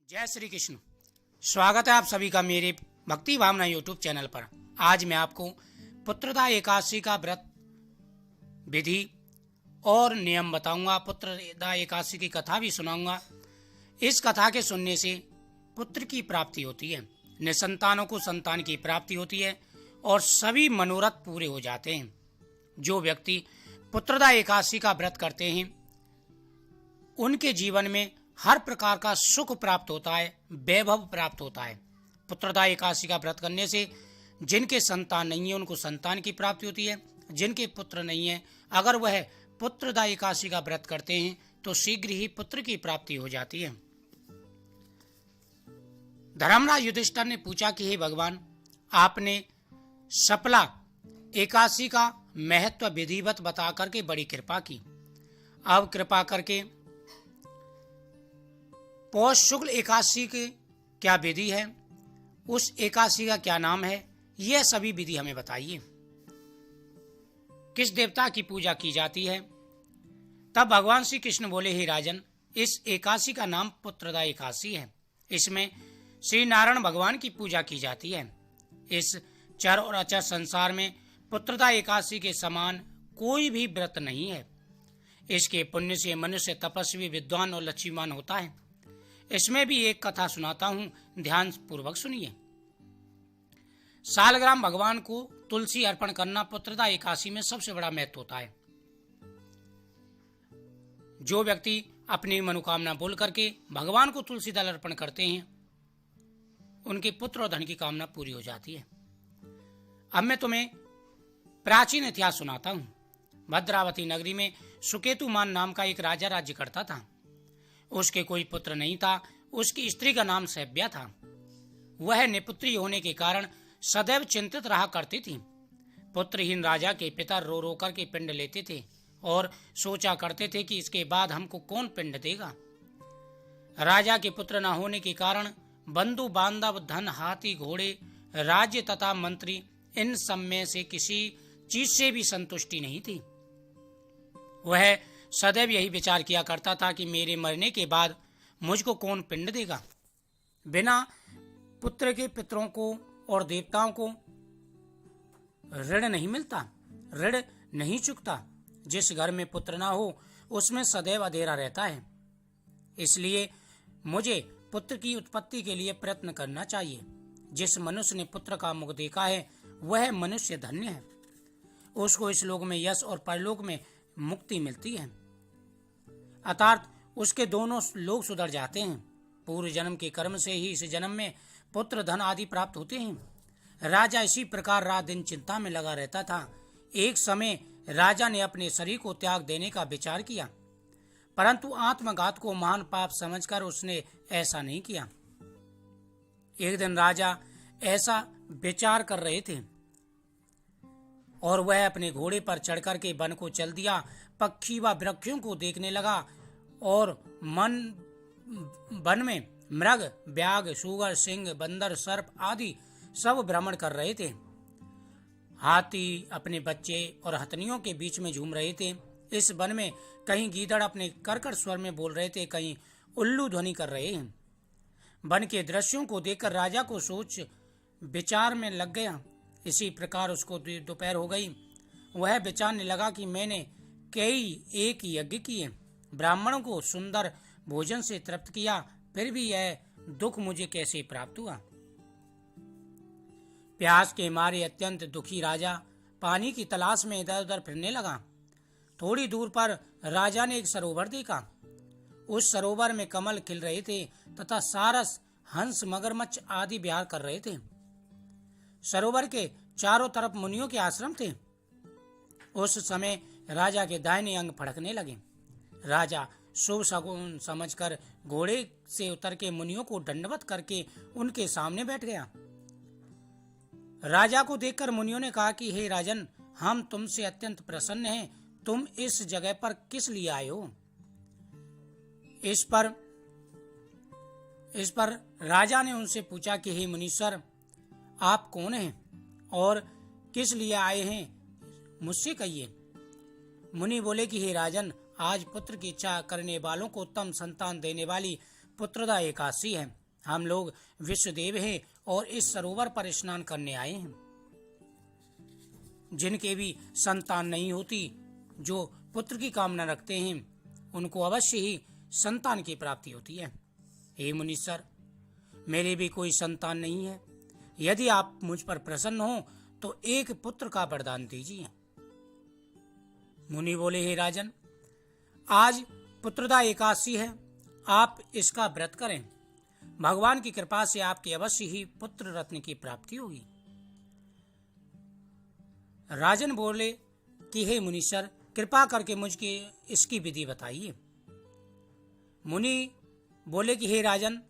जय श्री कृष्ण। स्वागत है आप सभी का मेरे भक्ति भावना यूट्यूब चैनल पर। आज मैं आपको पुत्रदा एकादशी का व्रत विधि और नियम बताऊंगा। पुत्रदा एकादशी की कथा भी सुनाऊंगा। इस कथा के सुनने से पुत्र की प्राप्ति होती है, निसंतानों को संतान की प्राप्ति होती है और सभी मनोरथ पूरे हो जाते हैं। जो व्यक्ति पुत्रदा एकादशी का व्रत करते हैं उनके जीवन में हर प्रकार का सुख प्राप्त होता है, वैभव प्राप्त होता है। पुत्रदा एकादशी का व्रत करने से जिनके संतान नहीं है उनको संतान की प्राप्ति होती है, जिनके पुत्र नहीं है अगर वह पुत्रदा एकादशी का व्रत करते हैं तो शीघ्र ही पुत्र की प्राप्ति हो जाती है। धर्मराज युधिष्ठिर ने पूछा कि हे भगवान, आपने सफला एकादशी का महत्व विधिवत बता करके बड़ी कृपा की। अब कृपा करके पौष शुक्ल एकादशी के क्या विधि है, उस एकादशी का क्या नाम है, यह सभी विधि हमें बताइए। किस देवता की पूजा की जाती है? तब भगवान श्री कृष्ण बोले, हे राजन, इस एकादशी का नाम पुत्रदा एकादशी है। इसमें श्री नारायण भगवान की पूजा की जाती है। इस चर और अचर संसार में पुत्रदा एकादशी के समान कोई भी व्रत नहीं है। इसके पुण्य से मनुष्य तपस्वी, विद्वान और लक्ष्मीवान होता है। इसमें भी एक कथा सुनाता हूं, ध्यान पूर्वक सुनिए। सालग्राम भगवान को तुलसी अर्पण करना पुत्रदा एकादशी में सबसे बड़ा महत्व होता है। जो व्यक्ति अपनी मनोकामना बोल करके भगवान को तुलसी दल अर्पण करते हैं उनके पुत्र और धन की कामना पूरी हो जाती है। अब मैं तुम्हें प्राचीन इतिहास सुनाता हूं। भद्रावती नगरी में सुकेतुमान नाम का एक राजा राज्य करता था। उसके कोई पुत्र नहीं था। उसकी स्त्री का नाम सभ्या था। वह निपुत्री होने के कारण सदैव चिंतित रहा करती थी। पुत्रहीन राजा के पिता रो रो कर के पिंड लेते थे और सोचा करते थे कि इसके बाद हमको कौन पिंड देगा। राजा के पुत्र न होने के कारण बंधु बांधव, धन, हाथी, घोड़े, राज्य तथा मंत्री, इन सब में से किसी चीज से भी संतुष्टि नहीं थी। वह सदैव यही विचार किया करता था कि मेरे मरने के बाद मुझको कौन पिंड देगा। बिना पुत्र के पितरों को और देवताओं को ऋण नहीं मिलता, ऋण नहीं चुकता। जिस घर में पुत्र ना हो उसमें सदैव अंधेरा रहता है। इसलिए मुझे पुत्र की उत्पत्ति के लिए प्रयत्न करना चाहिए। जिस मनुष्य ने पुत्र का मुख देखा है वह मनुष्य धन्य है। उसको इस लोक में यश और परलोक में मुक्ति मिलती है, अर्थात उसके दोनों लोग सुधर जाते हैं। पूर्व जन्म के कर्म से ही इस जन्म में पुत्र, धन आदि प्राप्त होते हैं। राजा इसी प्रकार रात दिन चिंता में लगा रहता था। एक समय राजा ने अपने शरीर को त्याग देने का विचार किया, परंतु आत्मघात को महान पाप समझकर उसने ऐसा नहीं किया। एक दिन राजा ऐसा विचार कर रहे थे और वह अपने घोड़े पर चढ़कर के वन को चल दिया। पक्षी व वृक्षों को देखने लगा और वन में मृग, व्याघ, सुगर, सिंह, बंदर, सर्प आदि सब भ्रमण कर रहे थे। हाथी अपने बच्चे और हथनियों के बीच में झूम रहे थे। इस वन में कहीं गीदड़ अपने कर्कश स्वर में बोल रहे थे, कहीं उल्लू ध्वनि कर रहे हैं। वन के दृश्यों को देखकर राजा को सोच विचार में लग गया। इसी प्रकार उसको दोपहर हो गई। वह विचारने लगा कि मैंने कई एक यज्ञ किए, ब्राह्मणों को सुंदर भोजन से तृप्त किया, फिर भी यह दुख मुझे कैसे प्राप्त हुआ। प्यास के मारे अत्यंत दुखी राजा पानी की तलाश में इधर उधर फिरने लगा। थोड़ी दूर पर राजा ने एक सरोवर देखा। उस सरोवर में कमल खिल रहे थे तथा सारस, हंस, मगरमच्छ आदि विहार कर रहे थे। सरोवर के चारों तरफ मुनियों के आश्रम थे। उस समय राजा के दाहिने अंग फड़कने लगे। राजा शुभ शकुन समझकर घोड़े से उतर के मुनियों को दंडवत करके उनके सामने बैठ गया। राजा को देखकर मुनियों ने कहा कि हे राजन, हम तुमसे अत्यंत प्रसन्न हैं। तुम इस जगह पर किस लिए आए हो? इस पर राजा ने उनसे पूछा कि हे मुनीश्वर, आप कौन हैं और किस लिए आए हैं, मुझसे कहिए। मुनि बोले कि हे राजन, आज पुत्र की इच्छा करने वालों को उत्तम संतान देने वाली पुत्रदा एकादशी है। हम लोग विश्वदेव हैं और इस सरोवर पर स्नान करने आए हैं। जिनके भी संतान नहीं होती, जो पुत्र की कामना रखते हैं, उनको अवश्य ही संतान की प्राप्ति होती है। हे मुनीश्वर, मेरे भी कोई संतान नहीं है। यदि आप मुझ पर प्रसन्न हो तो एक पुत्र का वरदान दीजिए। मुनि बोले, हे राजन, आज पुत्रदा एकादशी है, आप इसका व्रत करें। भगवान की कृपा से आपके अवश्य ही पुत्र रत्न की प्राप्ति होगी। राजन बोले कि हे मुनीश्वर, कृपा करके मुझे इसकी विधि बताइए। मुनि बोले कि हे राजन,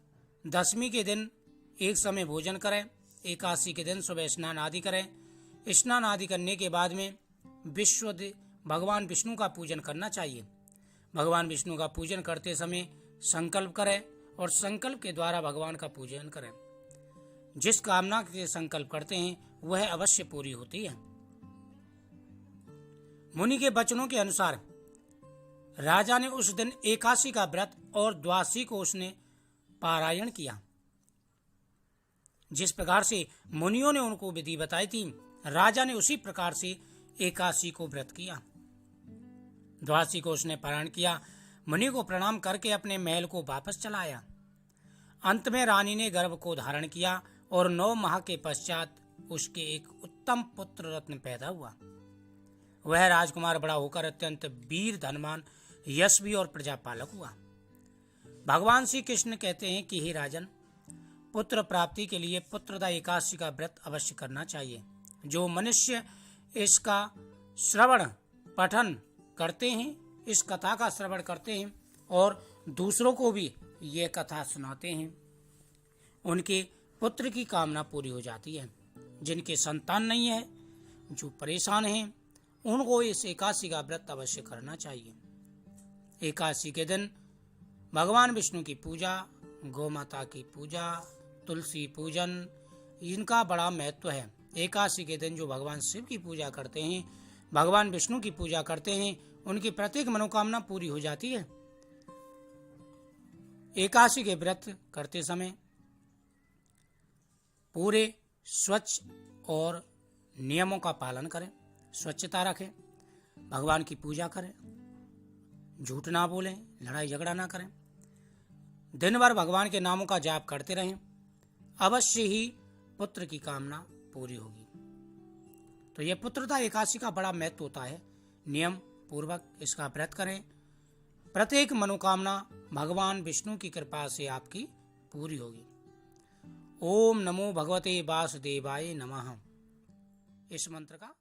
दशमी के दिन एक समय भोजन करें, एकादशी के दिन सुबह स्नान आदि करें। स्नान आदि करने के बाद में भगवान विष्णु का पूजन करना चाहिए। भगवान विष्णु का पूजन करते समय संकल्प करें और संकल्प के द्वारा भगवान का पूजन करें। जिस कामना के संकल्प करते हैं वह अवश्य पूरी होती है। मुनि के वचनों के अनुसार राजा ने उस दिन एकादशी का व्रत और द्वादशी को उसने पारायण किया। जिस प्रकार से मुनियों ने उनको विधि बताई थी, राजा ने उसी प्रकार से एकादशी को व्रत किया। द्वादशी को उसने पारायण किया। मुनि को प्रणाम करके अपने महल को वापस चला आया। अंत में रानी ने गर्भ को धारण किया और 9 माह के पश्चात उसके एक उत्तम पुत्र रत्न पैदा हुआ। वह राजकुमार बड़ा होकर अत्यंत वीर, धनवान, यशस्वी और प्रजापालक हुआ। भगवान श्री कृष्ण कहते हैं कि हे राजन, पुत्र प्राप्ति के लिए पुत्रदा एकादशी का व्रत अवश्य करना चाहिए। जो मनुष्य इसका श्रवण पठन करते हैं, इस कथा का श्रवण करते हैं और दूसरों को भी ये कथा सुनाते हैं, उनके पुत्र की कामना पूरी हो जाती है। जिनके संतान नहीं है, जो परेशान हैं, उनको इस एकादशी का व्रत अवश्य करना चाहिए। एकादशी के दिन भगवान विष्णु की पूजा, गौ माता की पूजा, तुलसी पूजन, इनका बड़ा महत्व है। एकादशी के दिन जो भगवान शिव की पूजा करते हैं, भगवान विष्णु की पूजा करते हैं, उनकी प्रत्येक मनोकामना पूरी हो जाती है। एकादशी के व्रत करते समय पूरे स्वच्छ और नियमों का पालन करें, स्वच्छता रखें, भगवान की पूजा करें, झूठ ना बोलें, लड़ाई झगड़ा ना करें, दिन भर भगवान के नामों का जाप करते रहें। अवश्य ही पुत्र की कामना पूरी होगी। तो यह पुत्रदा एकादशी का बड़ा महत्व होता है। नियम पूर्वक इसका व्रत करें। प्रत्येक मनोकामना भगवान विष्णु की कृपा से आपकी पूरी होगी। ओम नमो भगवते वासुदेवाय नमः। इस मंत्र का